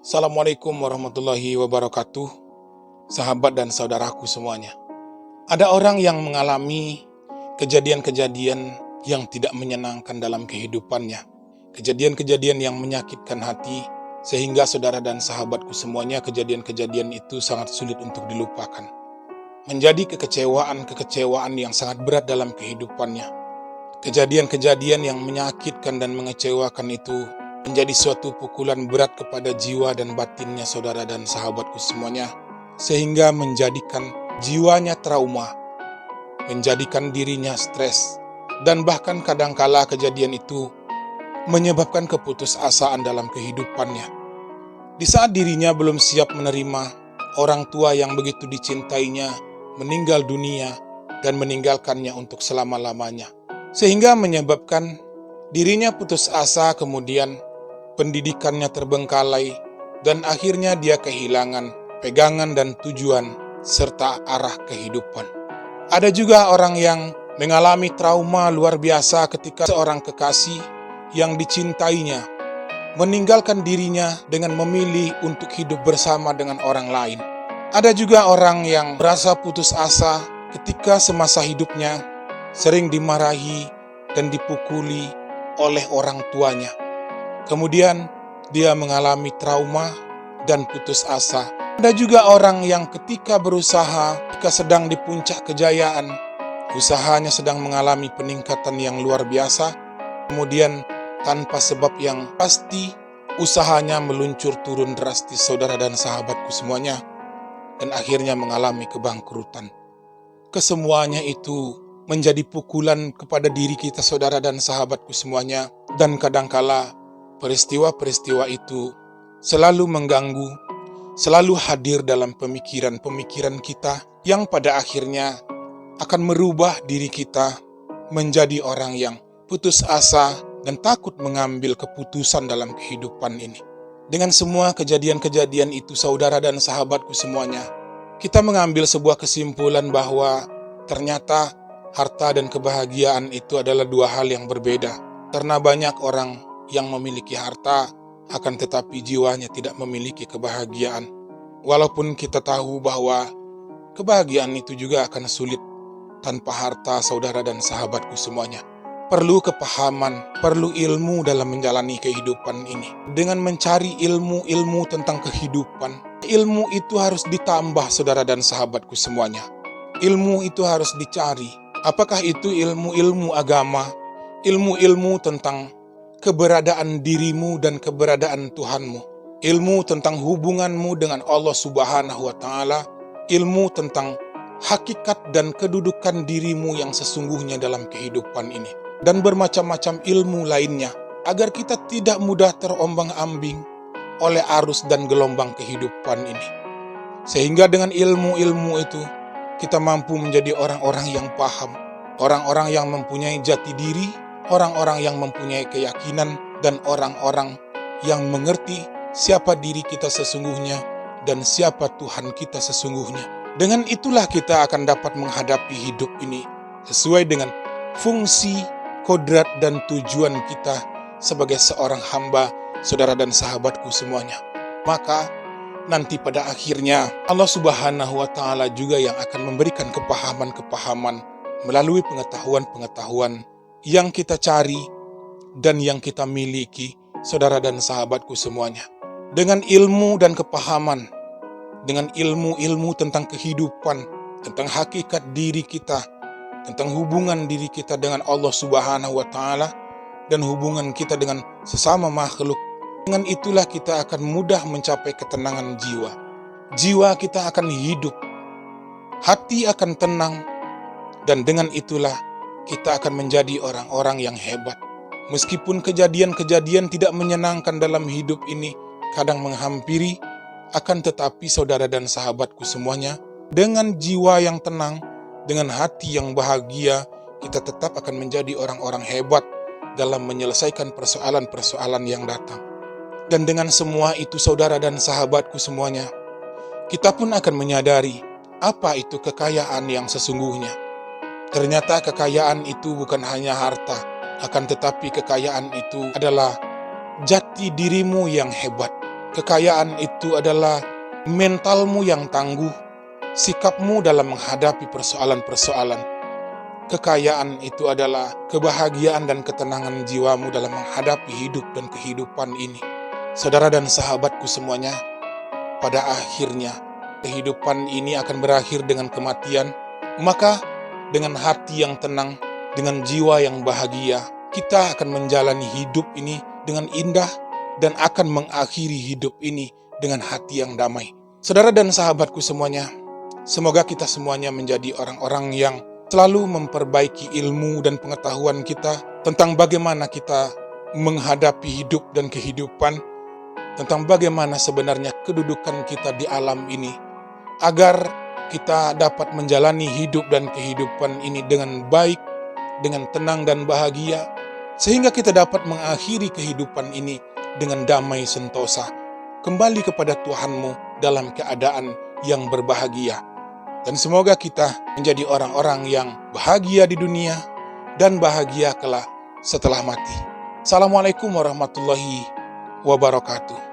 Assalamualaikum warahmatullahi wabarakatuh, sahabat dan saudaraku semuanya. Ada orang yang mengalami kejadian-kejadian yang tidak menyenangkan dalam kehidupannya. Kejadian-kejadian yang menyakitkan hati, sehingga saudara dan sahabatku semuanya kejadian-kejadian itu sangat sulit untuk dilupakan. Menjadi kekecewaan yang sangat berat dalam kehidupannya. Kejadian-kejadian yang menyakitkan dan mengecewakan itu menjadi suatu pukulan berat kepada jiwa dan batinnya saudara dan sahabatku semuanya, sehingga menjadikan jiwanya trauma, menjadikan dirinya stres, dan bahkan kadangkala kejadian itu menyebabkan keputusasaan dalam kehidupannya. Di saat dirinya belum siap menerima orang tua yang begitu dicintainya meninggal dunia dan meninggalkannya untuk selama-lamanya, sehingga menyebabkan dirinya putus asa, kemudian pendidikannya terbengkalai, dan akhirnya dia kehilangan pegangan dan tujuan serta arah kehidupan. Ada juga orang yang mengalami trauma luar biasa ketika seorang kekasih yang dicintainya meninggalkan dirinya dengan memilih untuk hidup bersama dengan orang lain. Ada juga orang yang merasa putus asa ketika semasa hidupnya sering dimarahi dan dipukuli oleh orang tuanya. Kemudian dia mengalami trauma dan putus asa. Ada juga orang yang ketika berusaha, ketika sedang di puncak kejayaan, usahanya sedang mengalami peningkatan yang luar biasa, kemudian tanpa sebab yang pasti, usahanya meluncur turun drastis saudara dan sahabatku semuanya, dan akhirnya mengalami kebangkrutan. Kesemuanya itu menjadi pukulan kepada diri kita saudara dan sahabatku semuanya, dan kadangkala peristiwa-peristiwa itu selalu mengganggu, selalu hadir dalam pemikiran-pemikiran kita yang pada akhirnya akan merubah diri kita menjadi orang yang putus asa dan takut mengambil keputusan dalam kehidupan ini. Dengan semua kejadian-kejadian itu saudara dan sahabatku semuanya, kita mengambil sebuah kesimpulan bahwa ternyata harta dan kebahagiaan itu adalah dua hal yang berbeda. Karena banyak orang yang memiliki harta, akan tetapi jiwanya tidak memiliki kebahagiaan. Walaupun kita tahu bahwa kebahagiaan itu juga akan sulit tanpa harta saudara dan sahabatku semuanya. Perlu kepahaman, perlu ilmu dalam menjalani kehidupan ini. Dengan mencari ilmu-ilmu tentang kehidupan, ilmu itu harus ditambah saudara dan sahabatku semuanya. Ilmu itu harus dicari. Apakah itu ilmu-ilmu agama, ilmu-ilmu tentang keberadaan dirimu dan keberadaan Tuhanmu, ilmu tentang hubunganmu dengan Allah Subhanahu wa Ta'ala, ilmu tentang hakikat dan kedudukan dirimu yang sesungguhnya dalam kehidupan ini, dan bermacam-macam ilmu lainnya, agar kita tidak mudah terombang-ambing oleh arus dan gelombang kehidupan ini. Sehingga dengan ilmu-ilmu itu, kita mampu menjadi orang-orang yang paham, orang-orang yang mempunyai jati diri, orang-orang yang mempunyai keyakinan, dan orang-orang yang mengerti siapa diri kita sesungguhnya dan siapa Tuhan kita sesungguhnya. Dengan itulah kita akan dapat menghadapi hidup ini sesuai dengan fungsi, kodrat, dan tujuan kita sebagai seorang hamba, saudara dan sahabatku semuanya. Maka nanti pada akhirnya Allah Subhanahu wa Ta'ala juga yang akan memberikan kepahaman-kepahaman melalui pengetahuan-pengetahuan yang kita cari dan yang kita miliki, saudara dan sahabatku semuanya. Dengan ilmu dan kepahaman, dengan ilmu-ilmu tentang kehidupan, tentang hakikat diri kita, tentang hubungan diri kita dengan Allah Subhanahu wa Ta'ala, dan hubungan kita dengan sesama makhluk, dengan itulah kita akan mudah mencapai ketenangan jiwa. Jiwa kita akan hidup, hati akan tenang, dan dengan itulah kita akan menjadi orang-orang yang hebat. Meskipun kejadian-kejadian tidak menyenangkan dalam hidup ini kadang menghampiri, akan tetapi saudara dan sahabatku semuanya, dengan jiwa yang tenang, dengan hati yang bahagia, kita tetap akan menjadi orang-orang hebat dalam menyelesaikan persoalan-persoalan yang datang. Dan dengan semua itu saudara dan sahabatku semuanya, kita pun akan menyadari apa itu kekayaan yang sesungguhnya. Ternyata kekayaan itu bukan hanya harta, akan tetapi kekayaan itu adalah jati dirimu yang hebat. Kekayaan itu adalah mentalmu yang tangguh, sikapmu dalam menghadapi persoalan-persoalan. Kekayaan itu adalah kebahagiaan dan ketenangan jiwamu dalam menghadapi hidup dan kehidupan ini. Saudara dan sahabatku semuanya, pada akhirnya kehidupan ini akan berakhir dengan kematian. Maka dengan hati yang tenang, dengan jiwa yang bahagia, kita akan menjalani hidup ini dengan indah dan akan mengakhiri hidup ini dengan hati yang damai. Saudara dan sahabatku semuanya, semoga kita semuanya menjadi orang-orang yang selalu memperbaiki ilmu dan pengetahuan kita tentang bagaimana kita menghadapi hidup dan kehidupan, tentang bagaimana sebenarnya kedudukan kita di alam ini, agar kita dapat menjalani hidup dan kehidupan ini dengan baik, dengan tenang dan bahagia, sehingga kita dapat mengakhiri kehidupan ini dengan damai sentosa, kembali kepada Tuhanmu dalam keadaan yang berbahagia. Dan semoga kita menjadi orang-orang yang bahagia di dunia dan bahagia kelak setelah mati. Assalamualaikum warahmatullahi wabarakatuh.